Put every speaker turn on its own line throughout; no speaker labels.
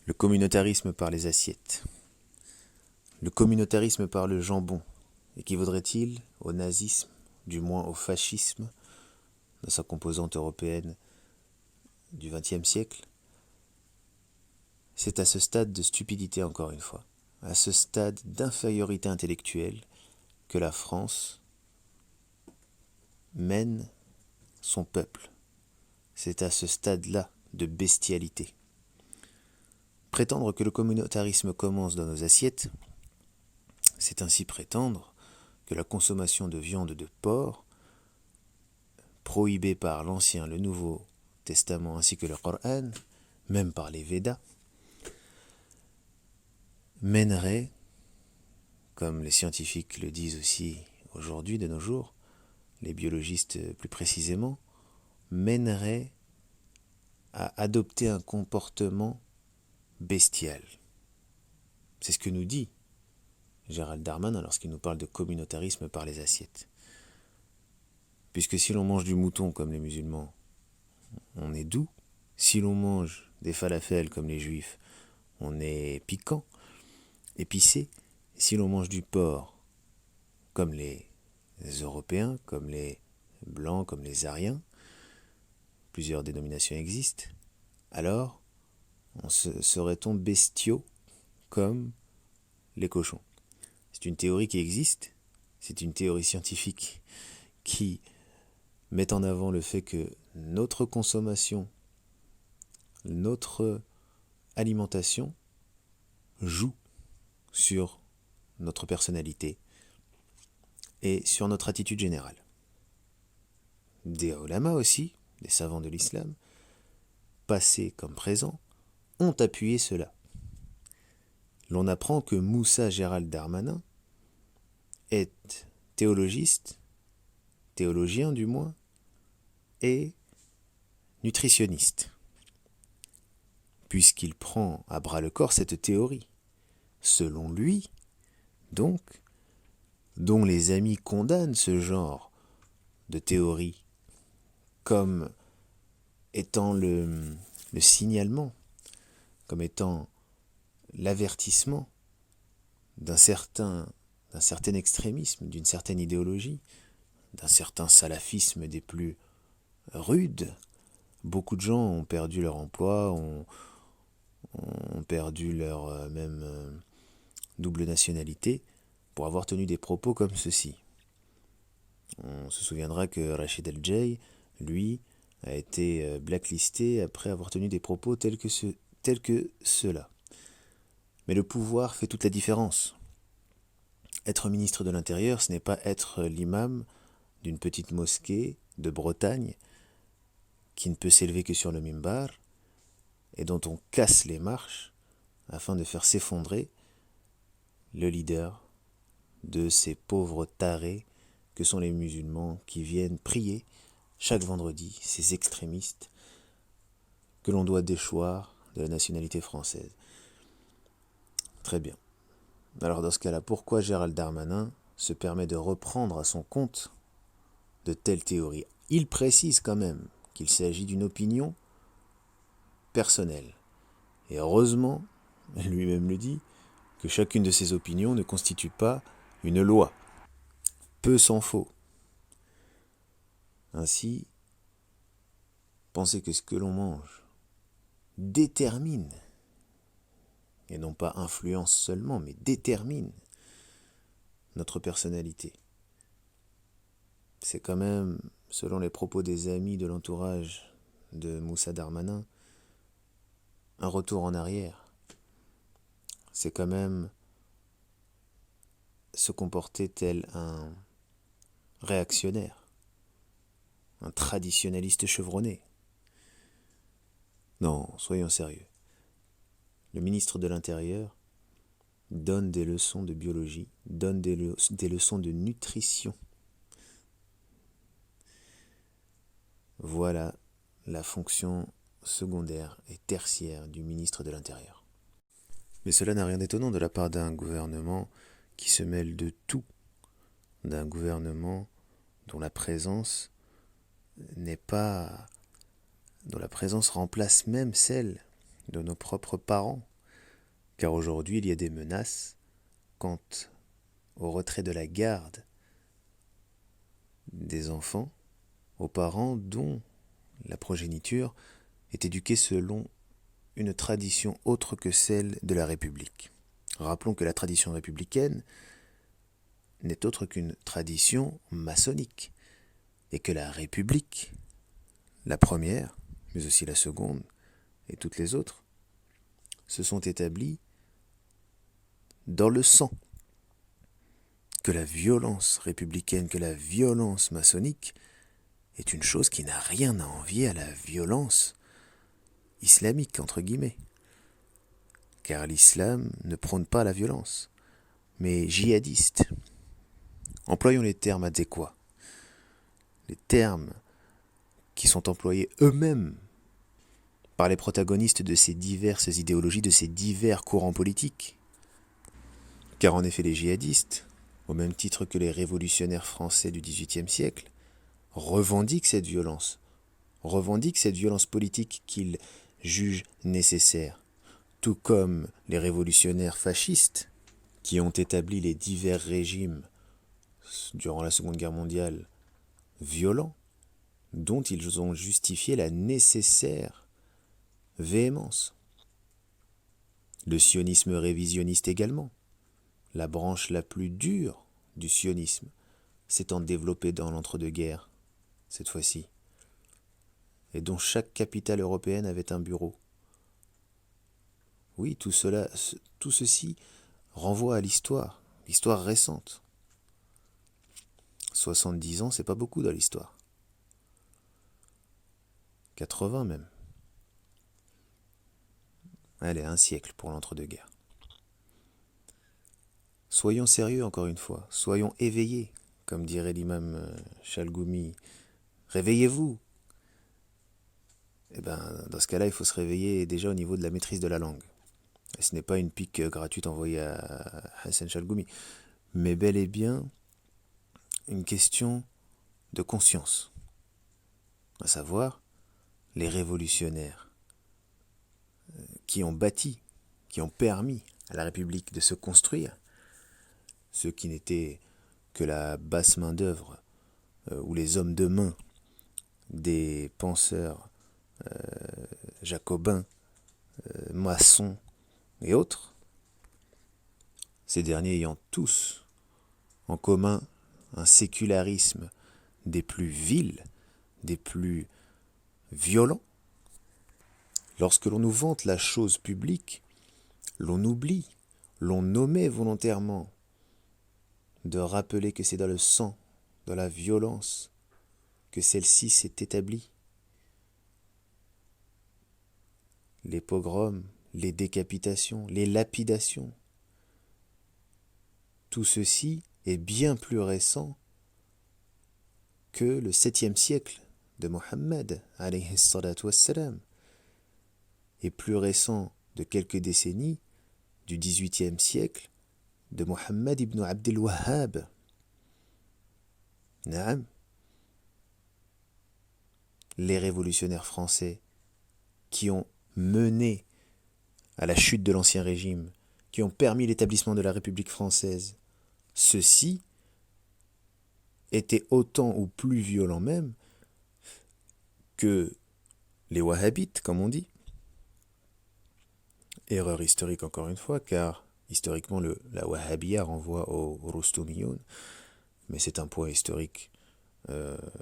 Le communautarisme par les assiettes. Le communautarisme par le jambon équivaudrait-il au nazisme, du moins au fascisme, dans sa composante européenne du XXe siècle? C'est à ce stade de stupidité, encore une fois, à ce stade d'infériorité intellectuelle, que la France mène son peuple. C'est à ce stade-là de bestialité. Prétendre que le communautarisme commence dans nos assiettes, c'est ainsi prétendre que la consommation de viande de porc, prohibée par l'Ancien, le Nouveau Testament ainsi que le Coran, même par les Védas, mènerait, comme les scientifiques le disent aussi aujourd'hui de nos jours, les biologistes plus précisément, mènerait à adopter un comportement bestial. C'est ce que nous dit Gérald Darmanin lorsqu'il nous parle de communautarisme par les assiettes. Puisque si l'on mange du mouton comme les musulmans, on est doux. Si l'on mange des falafels comme les juifs, on est piquant, épicé. Si l'on mange du porc comme les Européens, comme les Blancs, comme les Aryens, plusieurs dénominations existent, alors serait-on bestiaux comme les cochons? C'est une théorie qui existe, c'est une théorie scientifique qui met en avant le fait que notre consommation, notre alimentation joue sur notre personnalité et sur notre attitude générale. Des ulama aussi, des savants de l'islam, passés comme présents, ont appuyé cela. L'on apprend que Moussa Gérald Darmanin est théologiste, théologien du moins, et nutritionniste, puisqu'il prend à bras le corps cette théorie. Selon lui, donc, dont les amis condamnent ce genre de théorie comme étant le signalement, comme étant l'avertissement d'un certain extrémisme, d'une certaine idéologie, d'un certain salafisme des plus rudes. Beaucoup de gens ont perdu leur emploi, ont perdu leur même double nationalité pour avoir tenu des propos comme ceci. On se souviendra que Rachid El-Jay, lui, a été blacklisté après avoir tenu des propos tels que ceux-là. Mais le pouvoir fait toute la différence. Être ministre de l'Intérieur, ce n'est pas être l'imam d'une petite mosquée de Bretagne qui ne peut s'élever que sur le mimbar et dont on casse les marches afin de faire s'effondrer le leader de ces pauvres tarés que sont les musulmans qui viennent prier chaque vendredi, ces extrémistes que l'on doit déchoir de la nationalité française. Très bien. Alors dans ce cas-là, pourquoi Gérald Darmanin se permet de reprendre à son compte de telles théories? Il précise quand même qu'il s'agit d'une opinion personnelle. Et heureusement, lui-même le dit, que chacune de ces opinions ne constitue pas une loi. Peu s'en faut. Ainsi, penser que ce que l'on mange détermine, et non pas influence seulement, mais détermine notre personnalité. C'est quand même, selon les propos des amis de l'entourage de Moussa Darmanin, un retour en arrière. C'est quand même se comporter tel un réactionnaire, un traditionnaliste chevronné. Non, soyons sérieux. Le ministre de l'Intérieur donne des leçons de biologie, donne des leçons de nutrition. Voilà la fonction secondaire et tertiaire du ministre de l'Intérieur. Mais cela n'a rien d'étonnant de la part d'un gouvernement qui se mêle de tout, d'un gouvernement dont la présence n'est pas, dont la présence remplace même celle de nos propres parents, car aujourd'hui il y a des menaces quant au retrait de la garde des enfants aux parents dont la progéniture est éduquée selon une tradition autre que celle de la République. Rappelons que la tradition républicaine n'est autre qu'une tradition maçonnique, et que la République, la première, mais aussi la seconde, et toutes les autres, se sont établies dans le sang, que la violence républicaine, que la violence maçonnique est une chose qui n'a rien à envier à la violence islamique, entre guillemets. Car l'islam ne prône pas la violence, mais djihadiste. Employons les termes adéquats. Les termes qui sont employés eux-mêmes par les protagonistes de ces diverses idéologies, de ces divers courants politiques. Car en effet, les djihadistes, au même titre que les révolutionnaires français du XVIIIe siècle, revendiquent cette violence politique qu'ils jugent nécessaire, tout comme les révolutionnaires fascistes qui ont établi les divers régimes durant la Seconde Guerre mondiale violents, dont ils ont justifié la nécessaire véhémence. Le sionisme révisionniste également, la branche la plus dure du sionisme, s'étant développée dans l'entre-deux-guerres, cette fois-ci, et dont chaque capitale européenne avait un bureau. Oui, tout ceci renvoie à l'histoire récente. 70 ans, c'est pas beaucoup dans l'histoire. 80 même. Allez, un siècle pour l'entre-deux-guerres. Soyons sérieux encore une fois, soyons éveillés, comme dirait l'imam Chalgoumi. Réveillez-vous. Eh bien, dans ce cas-là, il faut se réveiller déjà au niveau de la maîtrise de la langue. Et ce n'est pas une pique gratuite envoyée à Hassan Chalgoumi, mais bel et bien une question de conscience. À savoir, les révolutionnaires qui ont bâti, qui ont permis à la République de se construire, ceux qui n'étaient que la basse main-d'œuvre ou les hommes de main des penseurs jacobins, maçons et autres, ces derniers ayant tous en commun un sécularisme des plus vils, des plus violents. Lorsque l'on nous vante la chose publique, l'on oublie, l'on omet volontairement de rappeler que c'est dans le sang, dans la violence, que celle-ci s'est établie. Les pogroms, les décapitations, les lapidations, tout ceci est bien plus récent que le 7e siècle de Mohammed, alayhi salatu wassalam, et plus récent de quelques décennies du 18e siècle de Mohammed ibn Abdel Wahhab. Naam. Les révolutionnaires français qui ont mené à la chute de l'Ancien Régime, qui ont permis l'établissement de la République française, ceux-ci étaient autant ou plus violents même que les wahhabites, comme on dit. Erreur historique encore une fois, car historiquement la wahhabiyya renvoie au Roustoumioun, mais c'est un point historique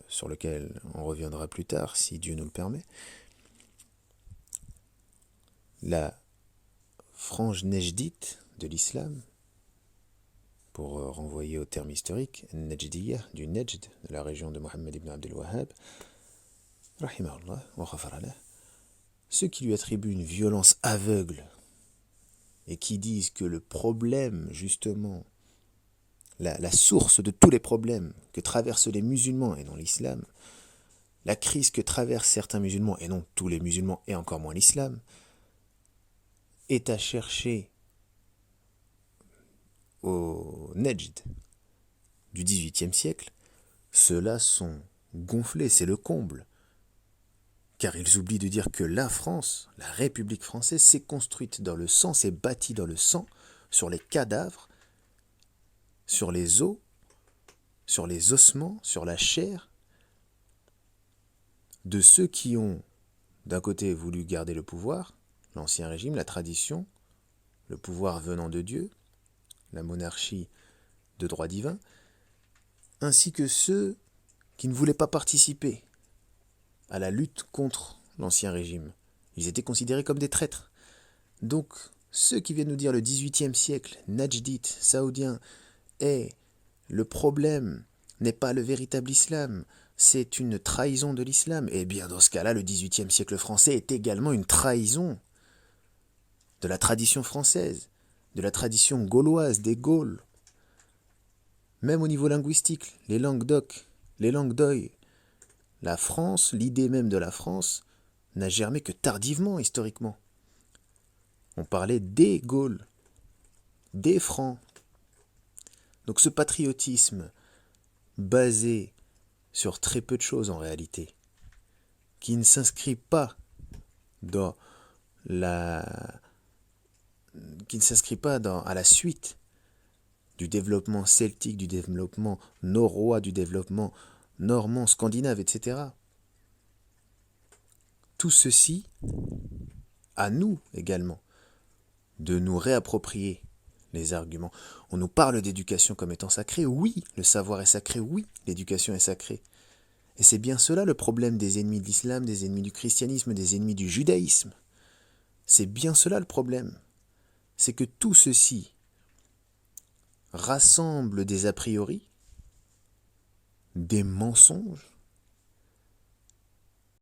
sur lequel on reviendra plus tard, si Dieu nous le permet. La frange nejdite de l'islam, pour renvoyer au terme historique, Najdiyya, du Najd, de la région de Mohammed ibn Abdel Wahhab, rahimahullah, wa ghafarallah, ceux qui lui attribuent une violence aveugle et qui disent que le problème, justement, la source de tous les problèmes que traversent les musulmans et non l'islam, la crise que traversent certains musulmans et non tous les musulmans et encore moins l'islam, est à chercher au Najd du XVIIIe siècle, ceux-là sont gonflés, c'est le comble. car ils oublient de dire que la France, la République française, s'est construite dans le sang, s'est bâtie dans le sang, sur les cadavres, sur les os, sur les ossements, sur la chair, de ceux qui ont, d'un côté, voulu garder le pouvoir, l'ancien régime, la tradition, le pouvoir venant de Dieu, la monarchie de droit divin, ainsi que ceux qui ne voulaient pas participer à la lutte contre l'ancien régime. Ils étaient considérés comme des traîtres. Donc, ceux qui viennent nous dire le XVIIIe siècle, Najdite, saoudien, le problème n'est pas le véritable islam, c'est une trahison de l'islam. Eh bien, dans ce cas-là, le XVIIIe siècle français est également une trahison de la tradition française, de la tradition gauloise, des Gaules. Même au niveau linguistique, les langues d'oc, les langues d'oï, la France, l'idée même de la France, n'a germé que tardivement, historiquement. On parlait des Gaules, des Francs. Donc ce patriotisme basé sur très peu de choses en réalité, qui ne s'inscrit pas dans à la suite du développement celtique, du développement norrois, du développement normand, scandinave, etc. Tout ceci, à nous également, de nous réapproprier les arguments. On nous parle d'éducation comme étant sacrée, oui, le savoir est sacré, oui, l'éducation est sacrée. Et c'est bien cela le problème des ennemis de l'islam, des ennemis du christianisme, des ennemis du judaïsme. C'est bien cela le problème. C'est que tout ceci rassemble des a priori, des mensonges,